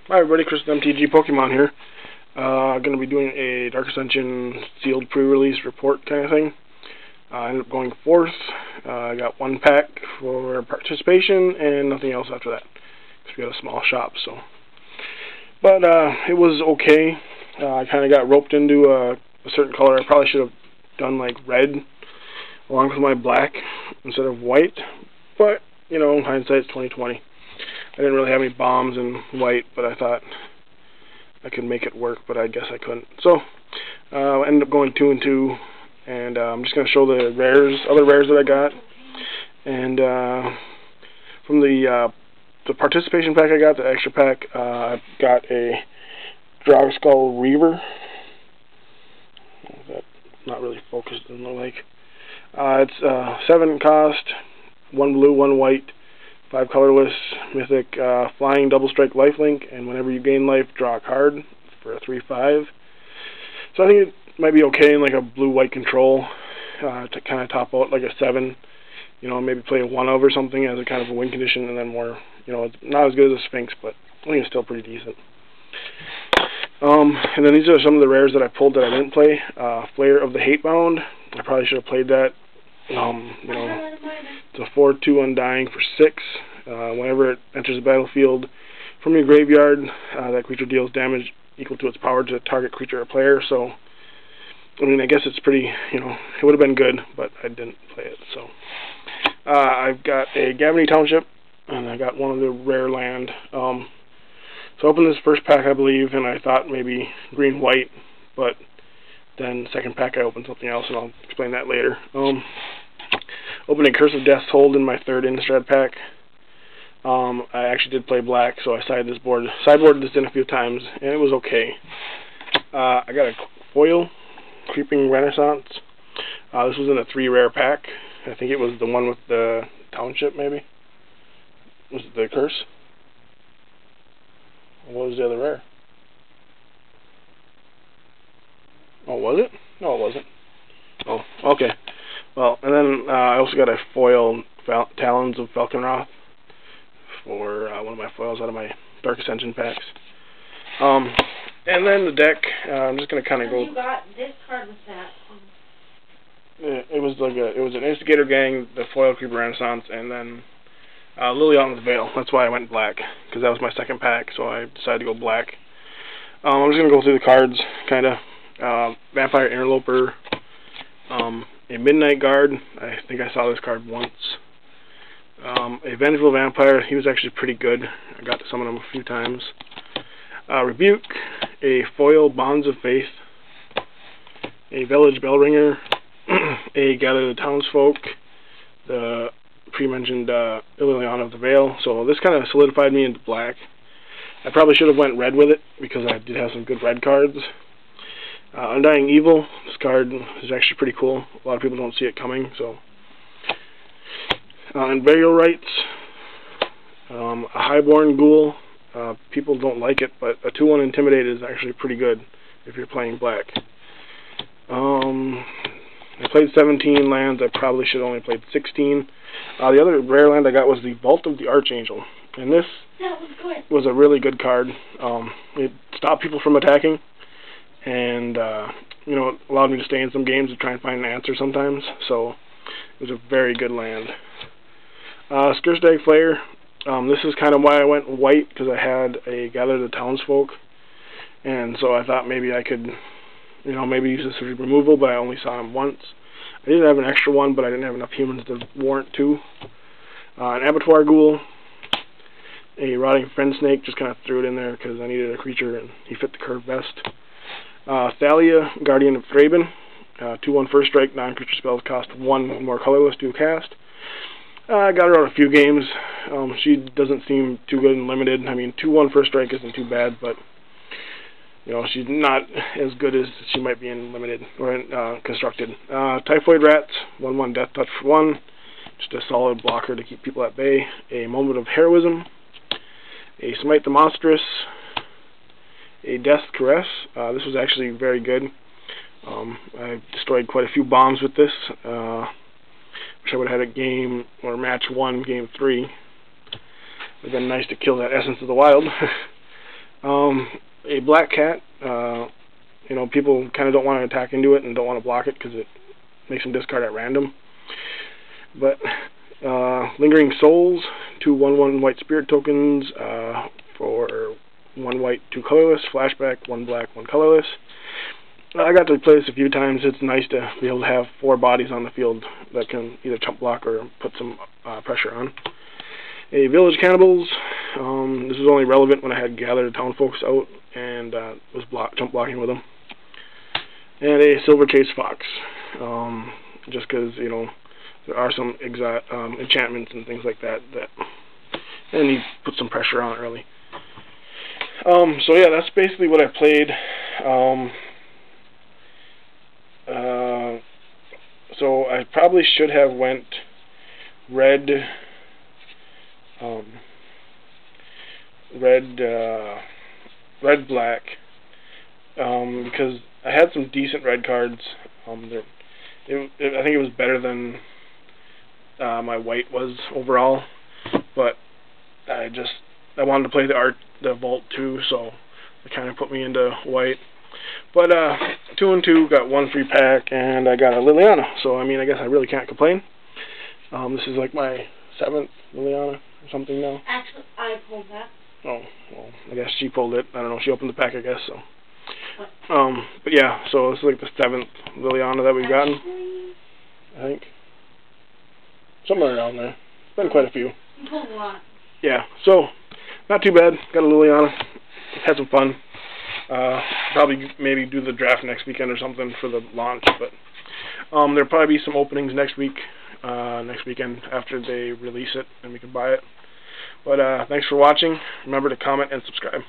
Hi everybody, Chris MTG Pokemon here. Going to be doing a Dark Ascension sealed pre-release report kind of thing. I ended up going fourth. I got one pack for participation and nothing else after that, because we got a small shop. But it was okay. I kind of got roped into a certain color. I probably should have done like red along with my black instead of white. But you know, hindsight's 20/20. I didn't really have any bombs in white, but I thought I could make it work, but I guess I couldn't. So I ended up going 2 and 2, and I'm just going to show the other rares that I got. And from the participation pack I got, the extra pack, I got a Dragskull Reaver. That's not really focused, doesn't look like. It's 7 cost, 1 blue, 1 white. 5 colorless, mythic, flying double strike lifelink, and whenever you gain life, draw a card for a 3/5. So I think it might be okay in like a blue-white control to kind of top out like a 7. You know, maybe play a 1 of or something as a kind of a win condition, and then more. You know, it's not as good as a Sphinx, but I think it's still pretty decent. And then these are some of the rares that I pulled that I didn't play. Flayer of the Hatebound. I probably should have played that. You know, it's a 4/2 Undying for 6. Whenever it enters the battlefield from your graveyard, that creature deals damage equal to its power to target creature or player. So, I mean, I guess it's pretty, you know, it would have been good, but I didn't play it. So, I've got a Gavany Township, and I got one of the rare land. So I opened this first pack, I believe, and I thought maybe green-white, but then second pack I opened something else, and I'll explain that later. Opened a Curse of Death's Hold in my third Innistrad pack. I actually did play black, so I sideboarded this in a few times, and it was okay. I got a foil Creeping Renaissance. This was in a 3 rare pack. I think it was the one with the Township, maybe. Was it the Curse? What was the other rare? Oh, was it? No, it wasn't. Oh, okay. Well, and then I also got a foil Talons of Falconroth for one of my foils out of my Dark Ascension packs. And then the deck, I'm just going to kind of go... You got this card with that. It was like it was an Instigator Gang, the foil Creeper Renaissance, and then Liliana's Veil. That's why I went black, because that was my second pack, so I decided to go black. I'm just going to go through the cards, kind of. Vampire Interloper, a Midnight Guard. I think I saw this card once. A Vengeful Vampire. He was actually pretty good. I got to summon him a few times. Rebuke, a foil Bonds of Faith, a Village Bellringer, a Gather the Townsfolk, the pre-mentioned Liliana of the Veil. So this kind of solidified me into black. I probably should have went red with it, because I did have some good red cards. Undying Evil. This card is actually pretty cool. A lot of people don't see it coming. So, and Burial Rites. A Highborn Ghoul. People don't like it, but a 2/1 Intimidate is actually pretty good if you're playing black. I played 17 lands. I probably should have only played 16. The other rare land I got was the Vault of the Archangel, and this was a really good card. It stopped people from attacking, and you know, it allowed me to stay in some games to try and find an answer sometimes. So it was a very good land. Skirstag Flayer. This is kind of why I went white, because I had a Gather the Townsfolk, and so I thought maybe I could, you know, maybe use this as removal, but I only saw him once. I did have an extra one, but I didn't have enough humans to warrant 2. An Abattoir Ghoul, a Rotting Fen Snake, just kind of threw it in there because I needed a creature and he fit the curve best. Thalia, Guardian of Thraben, 2/1 first strike, non-creature spells cost 1 more colorless to cast. I got her out a few games. She doesn't seem too good in limited. I mean, 2/1 first strike isn't too bad, but you know, she's not as good as she might be in limited or in constructed. Typhoid Rats, 1/1 Death Touch for 1, just a solid blocker to keep people at bay. A Moment of Heroism, a Smite the Monstrous, a Death Caress. This was actually very good. I destroyed quite a few bombs with this. Wish I would have had a game or match 1, game 3. Would have been nice to kill that Essence of the Wild. A black cat, you know, people kind of don't want to attack into it and don't want to block it because it makes them discard at random. But Lingering Souls, 2 1/1 white spirit tokens for 1 white, 2 colorless. Flashback, 1 black, 1 colorless. I got to play this a few times. It's nice to be able to have 4 bodies on the field that can either chump block or put some pressure on. A Village Cannibals. This was only relevant when I had gathered town folks out and was chump blocking with them. And a Silver Chase Fox. Just because, you know, there are some enchantments and things like that and you put some pressure on it early. So yeah, that's basically what I played. So I probably should have went red, black, because I had some decent red cards. I think it was better than my white was overall, but I wanted to play the Vault too, so it kind of put me into white. But 2 and 2 got 1 free pack, and I got a Liliana, so I mean, I guess I really can't complain. This is like my 7th Liliana or something now. Actually, I pulled that. Oh, well, I guess she pulled it. I don't know, she opened the pack, I guess, so. But yeah, so this is like the 7th Liliana that we've gotten, I think. Somewhere around there. It's been quite a few. You pulled a lot. Yeah, so, not too bad. Got a Liliana. Had some fun. Probably maybe do the draft next weekend or something for the launch, but there'll probably be some openings next weekend after they release it and we can buy it. But thanks for watching. Remember to comment and subscribe.